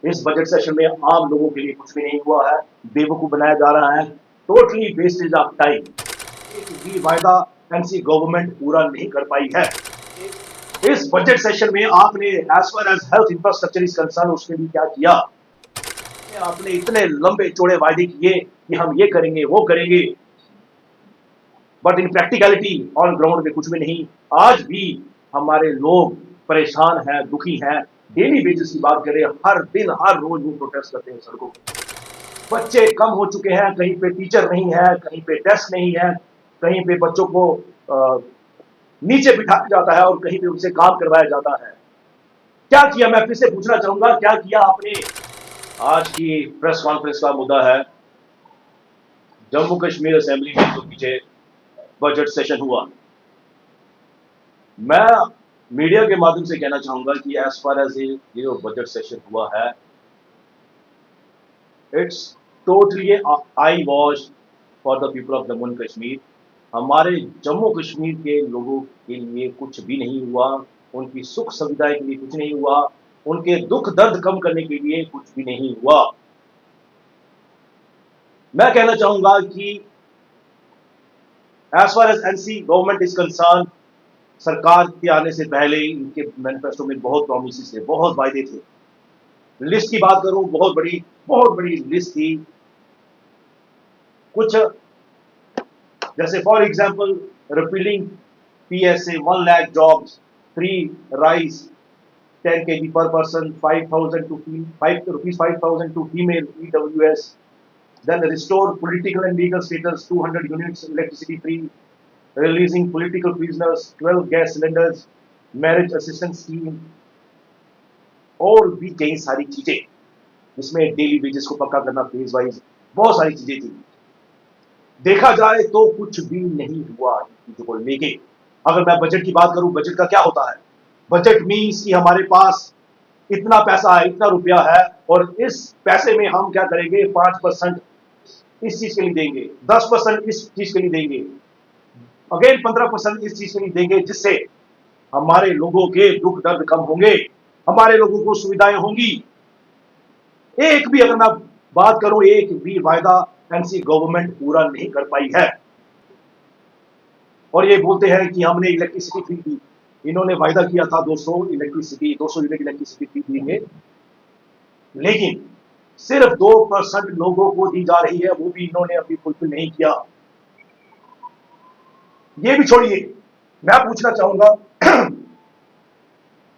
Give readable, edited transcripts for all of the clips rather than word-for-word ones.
इस budget session में आम लोगों के लिए कुछ भी नहीं हुआ है, बेवकूफ बनाया जा रहा है, टोटली वेस्टेज ऑफ टाइम। एक भी वायदा एनसी गवर्नमेंट पूरा नहीं कर पाई है। इस बजट सेशन में आपने as far as health infrastructure is concern उसके लिए क्या किया? आपने इतने लंबे चौड़े वायदे किए कि हम ये करेंगे वो करेंगे, but in practicality on ground में कुछ भी नहीं। आज भी हमारे लोग परेशान हैं, दुखी हैं। डेली वेजेस की बात करें, हर दिन हर रोज वो प्रोटेस्ट करते हैं सड़कों पर। बच्चे कम हो चुके हैं, कहीं पे टीचर नहीं है, कहीं पे डेस्क नहीं है, कहीं पे बच्चों को नीचे बिठाया जाता है और कहीं पे उनसे काम करवाया जाता है। क्या किया, मैं फिर से पूछना चाहूंगा, क्या किया आपने? आज की प्रेस कॉन्फ्रेंस का मुद्दा है जम्मू कश्मीर असेंबली में जो पीछे बजट सेशन हुआ। मैं मीडिया के माध्यम से कहना चाहूंगा कि एज फार एज ये जो बजट सेशन हुआ है, it's totally I wash for the people of Jammu and Kashmir. हमारे जम्मू कश्मीर के लोगों के लिए कुछ भी नहीं हुआ, उनकी सुख सुविधा के लिए कुछ नहीं हुआ, उनके दुख दर्द कम करने के लिए कुछ भी नहीं हुआ। मैं कहना चाहूंगा कि as far as NC government is concern, सरकार के आने से पहले इनके मैनिफेस्टो में बहुत प्रॉमिसेस थे, बहुत वायदे थे। लिस्ट की बात करूं, बहुत बड़ी लिस्ट थी। कुछ जैसे for example repealing PSA, 1 lakh jobs, free rice 10 kg per person, 5,000 to 5,000 to female EWS. Then restore political and legal status, 200 units electricity free, releasing political prisoners, 12 gas cylinders, marriage assistance scheme, और भी कई सारी चीजें जिसमें daily wages को पक्का करना phase wise, बहुत सारी चीजें थी। देखा जाए तो कुछ भी नहीं हुआ इन चीजों को लेके। अगर मैं बजट की बात करूं, बजट का क्या होता है? बजट मीन्स कि हमारे पास इतना पैसा है, इतना रुपया है, और इस पैसे में हम क्या करेंगे? 5% इस चीज के लिए देंगे, 10% इस चीज के लिए देंगे, अगेन 15% इस चीज के लिए देंगे, जिससे हमारे लोगों के दुख दर्द कम होंगे, हमारे लोगों को सुविधाएं होंगी। एक भी, अगर मैं बात करूं, एक भी वायदा एनसी गवर्नमेंट पूरा नहीं कर पाई है। और ये बोलते हैं कि हमने इलेक्ट्रिसिटी फ्री दी। इन्होंने वायदा किया था 200 यूनिट इलेक्ट्रिसिटी फ्री देंगे, लेकिन सिर्फ 2% लोगों को दी जा रही है, वो भी इन्होंने अभी फुलफिल नहीं किया। ये भी छोड़िए, मैं पूछना चाहूंगा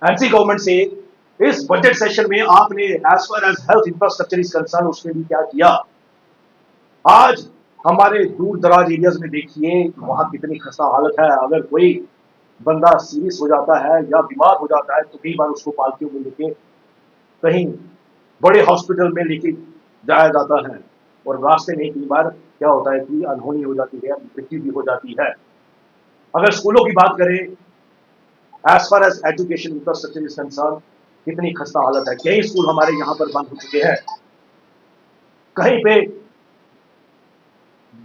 एनसी गवर्नमेंट से, इस बजट सेशन में आपने as far as health infrastructure is concern उसके लिए क्या किया? आज हमारे दूर दराज एरियाज में देखिए वहां कितनी खस्ता हालत है। अगर कोई बंदा सीरियस हो जाता है या बीमार हो जाता है तो कई बार उसको पालकियों में लेके कहीं बड़े हॉस्पिटल में लेके जाया जाता है, और रास्ते में कई बार क्या होता है कि अनहोनी हो जाती है, मृत्यु भी हो जाती है। अगर स्कूलों की बात करें, as far as education infrastructure is concern, कितनी खस्ता हालत है। कई स्कूल हमारे यहाँ पर बंद हो चुके हैं, कहीं पे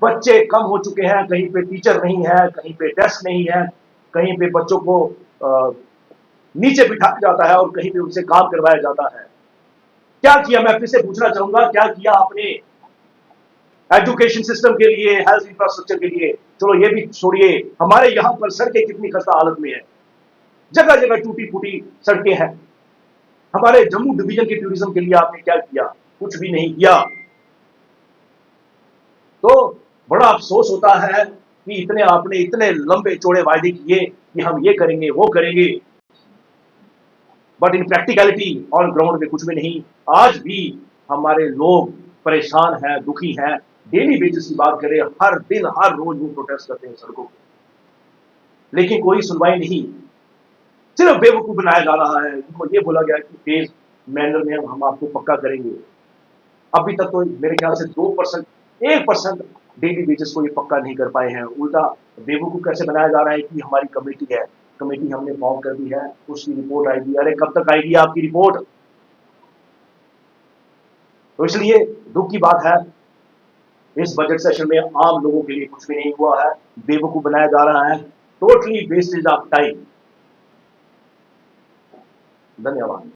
बच्चे कम हो चुके हैं, कहीं पे टीचर नहीं है, कहीं पे डेस्क नहीं है, कहीं पे बच्चों को नीचे बिठाया जाता है और कहीं पे उनसे काम करवाया जाता है। क्या किया, मैं फिर से पूछना चाहूंगा, क्या किया आपने एजुकेशन सिस्टम के लिए, हेल्थ इंफ्रास्ट्रक्चर के लिए? चलो ये भी छोड़िए, हमारे यहाँ पर सड़कें कितनी खस्ता हालत में है, जगह जगह टूटी फूटी सड़कें हैं। हमारे जम्मू डिवीजन के टूरिज्म के लिए आपने क्या किया? कुछ भी नहीं किया। तो बड़ा अफसोस होता है कि आपने इतने लंबे चौड़े वायदे किए कि हम ये करेंगे वो करेंगे, but in practicality on ground में कुछ भी नहीं। आज भी हमारे लोग परेशान हैं, दुखी हैं। डेली वेजेस की बात करें, हर दिन हर रोज वो प्रोटेस्ट करते हैं सड़कों पर, लेकिन कोई सुनवाई नहीं, सिर्फ बेवकूफ बनाया जा रहा है। उनको ये बोला गया कि फेज मैनर में हम आपको पक्का करेंगे। अभी तक तो मेरे ख्याल से 2%, 1% डेली वेजेस को ये पक्का नहीं कर पाए हैं। उल्टा बेवकूफ कैसे बनाया जा रहा है कि हमारी कमेटी है, कमेटी हमने फॉर्म कर दी है, उसकी रिपोर्ट आएगी। अरे कब तक आएगी आपकी रिपोर्ट? तो इसलिए दुख की बात है, इस बजट सेशन में आम लोगों के लिए कुछ भी नहीं हुआ है, बेवकूफ बनाया जा रहा है, टोटली वेस्टेज ऑफ टाइम। धन्यवाद।